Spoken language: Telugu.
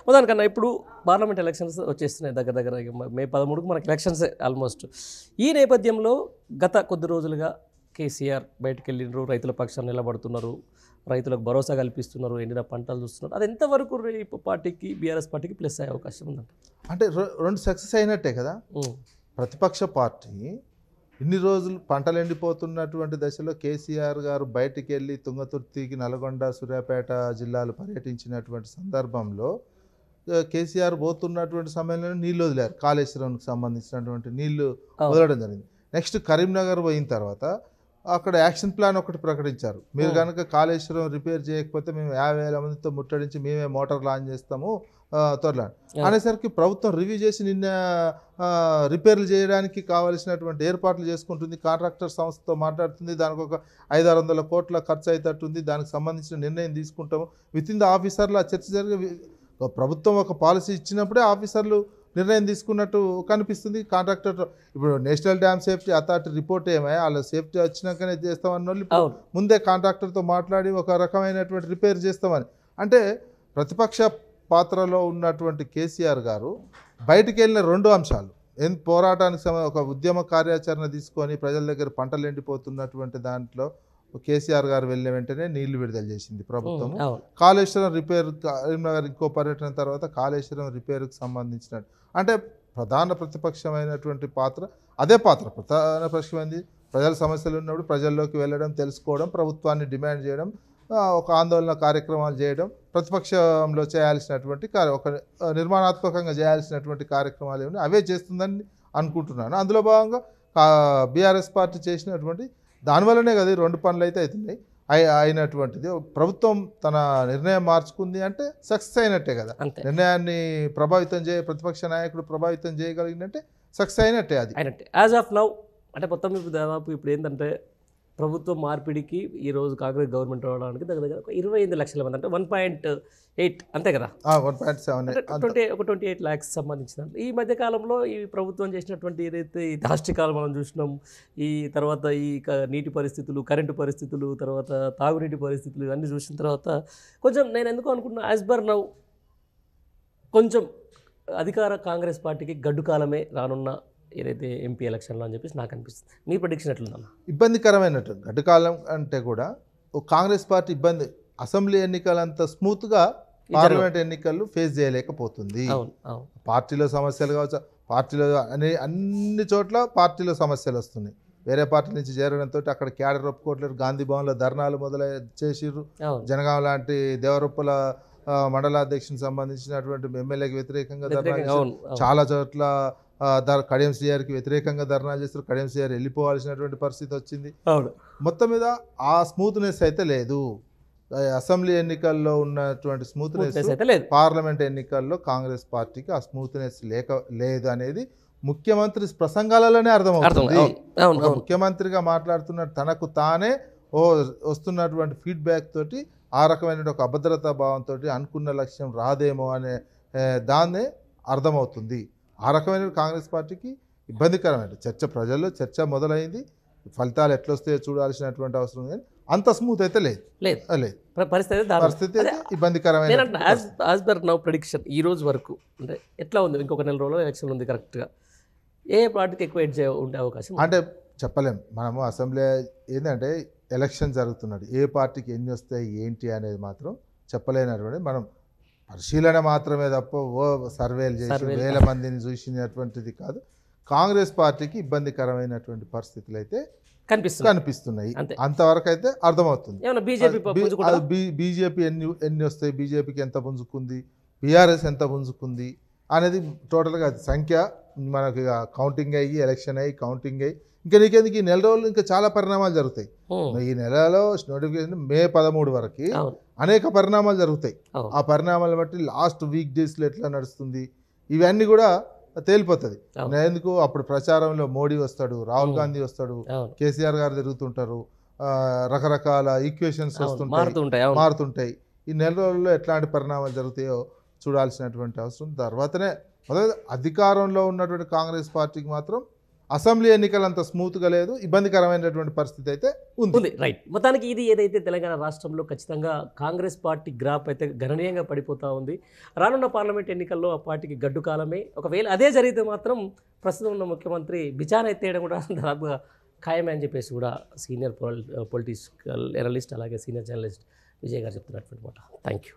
మొదటికన్నా ఇప్పుడు పార్లమెంట్ ఎలక్షన్స్ వచ్చేస్తున్నాయి దగ్గర దగ్గర మే 13కు మనకి ఎలక్షన్స్ ఆల్మోస్ట్. ఈ నేపథ్యంలో గత కొద్ది రోజులుగా కేసీఆర్ బయటకు వెళ్ళినారు, రైతుల పక్షాన్ని నిలబడుతున్నారు, రైతులకు భరోసా కల్పిస్తున్నారు, ఎండిన పంటలు చూస్తున్నారు. అది ఎంతవరకు రేపు పార్టీకి బీఆర్ఎస్ పార్టీకి ప్లస్ అయ్యే అవకాశం ఉందంట? అంటే రెండు సక్సెస్ అయినట్టే కదా. ప్రతిపక్ష పార్టీ ఇన్ని రోజులు పంటలు ఎండిపోతున్నటువంటి దశలో కేసీఆర్ గారు బయటికి వెళ్ళి తుంగతుర్తికి, నల్గొండ, సూర్యాపేట జిల్లాలు పర్యటించినటువంటి సందర్భంలో కేసీఆర్ పోతున్నటువంటి సమయంలో నీళ్ళు వదిలారు. కాళేశ్వరంకి సంబంధించినటువంటి నీళ్లు వదలడం జరిగింది. నెక్స్ట్ కరీంనగర్ పోయిన తర్వాత అక్కడ యాక్షన్ ప్లాన్ ఒకటి ప్రకటించారు. మీరు కనుక కాళేశ్వరం రిపేర్ చేయకపోతే మేము 50,000 మందితో ముట్టడించి మేమే మోటార్ లాంచ్ చేస్తాము త్వరలో అనేసరికి ప్రభుత్వం రివ్యూ చేసి నిన్న రిపేర్లు చేయడానికి కావలసినటువంటి ఏర్పాట్లు చేసుకుంటుంది. కాంట్రాక్టర్ సంస్థతో మాట్లాడుతుంది. దానికి ఒక 500-600 కోట్ల ఖర్చు అవుతుంది. దానికి సంబంధించిన నిర్ణయం తీసుకుంటాము. విత్ ఇన్ ద ఆఫీసర్లు ఆ చర్చ జరిగే ప్రభుత్వం ఒక పాలసీ ఇచ్చినప్పుడే ఆఫీసర్లు నిర్ణయం తీసుకున్నట్టు కనిపిస్తుంది. కాంట్రాక్టర్ ఇప్పుడు national dam safety authority report ఏమయ్యా వాళ్ళ సేఫ్టీ వచ్చినాకనే చేస్తామన్న వాళ్ళు ముందే కాంట్రాక్టర్తో మాట్లాడి ఒక రకమైనటువంటి రిపేర్ చేస్తామని. అంటే ప్రతిపక్ష పాత్రలో ఉన్నటువంటి కేసీఆర్ గారు బయటికి వెళ్ళిన 2 అంశాలు పోరాటానికి ఒక ఉద్యమ కార్యాచరణ తీసుకొని ప్రజల దగ్గర పంటలు ఎండిపోతున్నటువంటి దాంట్లో కేసీఆర్ గారు వెళ్ళే వెంటనే నీళ్లు విడుదల చేసింది ప్రభుత్వం. కాళేశ్వరం రిపేర్, కరీంనగర్ ఇంకో పర్యటన తర్వాత కాళేశ్వరం రిపేర్కి సంబంధించిన అంటే ప్రధాన ప్రతిపక్షమైనటువంటి పాత్ర అదే పాత్ర. ప్రధాన ప్రతిపక్షమైంది ప్రజల సమస్యలు ఉన్నప్పుడు ప్రజల్లోకి వెళ్ళడం, తెలుసుకోవడం, ప్రభుత్వాన్ని డిమాండ్ చేయడం, ఒక ఆందోళన కార్యక్రమాలు చేయడం, ప్రతిపక్షంలో చేయాల్సినటువంటి ఒక నిర్మాణాత్మకంగా చేయాల్సినటువంటి కార్యక్రమాలు ఏమి అవే చేస్తుందని అనుకుంటున్నాను. అందులో భాగంగా బీఆర్ఎస్ పార్టీ చేసినటువంటి దానివల్లనే కదా 2 పనులు అయితే అవుతున్నాయి అయినటువంటిది. ప్రభుత్వం తన నిర్ణయం మార్చుకుంది అంటే సక్సెస్ అయినట్టే కదా. నిర్ణయాన్ని ప్రతిపక్ష నాయకుడు ప్రభావితం చేయగలిగినట్టే సక్సెస్ అయినట్టే. అది అయినట్టే యాజ్ ఆఫ్ నౌ. అంటే మొత్తం దాదాపు ఇప్పుడు ఏంటంటే ప్రభుత్వం మార్పిడికి ఈరోజు కాంగ్రెస్ గవర్నమెంట్ రావడానికి దగ్గర దగ్గర 28 లక్షల మంది, అంటే 1.8 అంతే కదా, 1.7 ఒక 28 lakhs సంబంధించిన. ఈ మధ్యకాలంలో ఈ ప్రభుత్వం చేసినటువంటి ఏదైతే ఈ దాష్టికాలు మనం చూసినాం, ఈ తర్వాత ఈ నీటి పరిస్థితులు, కరెంటు పరిస్థితులు, తర్వాత తాగునీటి పరిస్థితులు ఇవన్నీ చూసిన తర్వాత కొంచెం నేను ఎందుకు అనుకున్నా యాజ్ బర్ నౌ కొంచెం అధికార కాంగ్రెస్ పార్టీకి గడ్డు కాలమే రానున్న ఏదైతే ఎంపీ ఎలక్షన్లో అని చెప్పేసి నాకు అనిపిస్తుంది. మీ ప్రెడిక్షన్ ఎట్లుందన్న? ఇబ్బందికరమైనట్టు గడ్డకాలం అంటే కూడా కాంగ్రెస్ పార్టీ ఇబ్బంది. అసెంబ్లీ ఎన్నికలంత స్మూత్గా పార్లమెంట్ ఎన్నికలు ఫేస్ చేయలేకపోతుంది. పార్టీలో సమస్యలు కావచ్చు, పార్టీలో అన్ని చోట్ల పార్టీలో సమస్యలు వస్తున్నాయి. వేరే పార్టీ నుంచి చేరడంతో అక్కడ క్యాడర్ ఒప్పుకోవట్లేదు. గాంధీ భవన్లో ధర్నాలు చేసిర్రు. జనగాం లాంటి దేవరొప్పల మండలాధ్యక్షునికి సంబంధించినటువంటి ఎమ్మెల్యేకి వ్యతిరేకంగా ధర్నా, చాలా చోట్ల కడియం శ్రీఆర్కి వ్యతిరేకంగా ధర్నా చేస్తారు. కడియం శ్రీఆర్ వెళ్ళిపోవాల్సినటువంటి పరిస్థితి వచ్చింది. మొత్తం మీద ఆ స్మూత్నెస్ అయితే లేదు. అసెంబ్లీ ఎన్నికల్లో ఉన్నటువంటి స్మూత్నెస్ పార్లమెంట్ ఎన్నికల్లో కాంగ్రెస్ పార్టీకి ఆ స్మూత్నెస్ లేదు అనేది ముఖ్యమంత్రి ప్రసంగాలలోనే అర్థమవుతుంది. ముఖ్యమంత్రిగా మాట్లాడుతున్న తనకు తానే వస్తున్నటువంటి ఫీడ్బ్యాక్ తోటి ఆ రకమైన ఒక అభద్రతా భావంతో అనుకున్న లక్ష్యం రాదేమో అనే దాన్నే అర్థమవుతుంది. ఆ రకమైన కాంగ్రెస్ పార్టీకి ఇబ్బందికరమైన ప్రజల్లో చర్చ మొదలైంది. ఫలితాలు ఎట్లొస్తాయో చూడాల్సినటువంటి అవసరం కానీ అంత స్మూత్ అయితే లేదు. పరిస్థితి ఇబ్బందికరమైన. యాజ్ పర్ నౌ ప్రెడిక్షన్ ఈ రోజు వరకు అంటే ఎట్లా ఉంది? ఇంకొక 4 రోజుల్లో ఎలక్షన్ ఉంది కరెక్ట్గా. ఏ పార్టీకి ఎక్కువ ఉండే అవకాశం అంటే చెప్పలేం. మనము అసెంబ్లీ ఏంటంటే ఎలక్షన్ జరుగుతున్నాడు, ఏ పార్టీకి ఎన్ని వస్తాయి ఏంటి అనేది మాత్రం చెప్పలేనటువంటి మనం పరిశీలన మాత్రమే తప్ప సర్వేలు చేసి 1000 మందిని చూసినటువంటిది కాదు. కాంగ్రెస్ పార్టీకి ఇబ్బందికరమైనటువంటి పరిస్థితులు అయితే కనిపిస్తున్నాయి. అంతవరకు అయితే అర్థమవుతుంది. బీజేపీ ఎన్ని వస్తాయి, బీజేపీకి ఎంత పుంజుకుంది, బీఆర్ఎస్ ఎంత పుంజుకుంది అనేది టోటల్గా సంఖ్య మనకి కౌంటింగ్ అయ్యి ఎలక్షన్ అయ్యి కౌంటింగ్ అయ్యి ఇంకా నీకెందుకు ఈ 4 రోజులు ఇంకా చాలా పరిణామాలు జరుగుతాయి. ఈ నెలలో నోటిఫికేషన్ మే 13 వరకు అనేక పరిణామాలు జరుగుతాయి. ఆ పరిణామాలు బట్టి లాస్ట్ వీక్ డేస్లో ఎట్లా నడుస్తుంది ఇవన్నీ కూడా తేలిపోతుంది. ఎందుకు అప్పుడు ప్రచారంలో మోడీ వస్తాడు, రాహుల్ గాంధీ వస్తాడు, కేసీఆర్ గారు తిరుగుతుంటారు, రకరకాల ఈక్వేషన్స్ మారుతుంటాయి. ఈ 4 రోజుల్లో ఎట్లాంటి పరిణామాలు జరుగుతాయో చూడాల్సినటువంటి అవసరం. తర్వాతనే అధికారంలో ఉన్నటువంటి కాంగ్రెస్ పార్టీకి మాత్రం అసెంబ్లీ ఎన్నికలు అంత స్మూత్గా లేదు, ఇబ్బందికరమైనటువంటి పరిస్థితి అయితే ఉంది. రైట్. మొత్తానికి ఇది ఏదైతే తెలంగాణ రాష్ట్రంలో ఖచ్చితంగా కాంగ్రెస్ పార్టీ గ్రాఫ్ అయితే గణనీయంగా పడిపోతూ ఉంది. రానున్న పార్లమెంట్ ఎన్నికల్లో ఆ పార్టీకి గడ్డు కాలమే. ఒకవేళ అదే జరిగితే మాత్రం ప్రస్తుతం ఉన్న ముఖ్యమంత్రి బిచాన్ ఎత్తేయడం కూడా దాదాపుగా ఖాయమే అని చెప్పేసి కూడా సీనియర్ పొలిటికల్ ఎనలిస్ట్ అలాగే సీనియర్ జర్నలిస్ట్ విజయ్ గారు చెప్తున్నటువంటి మాట. Thank you.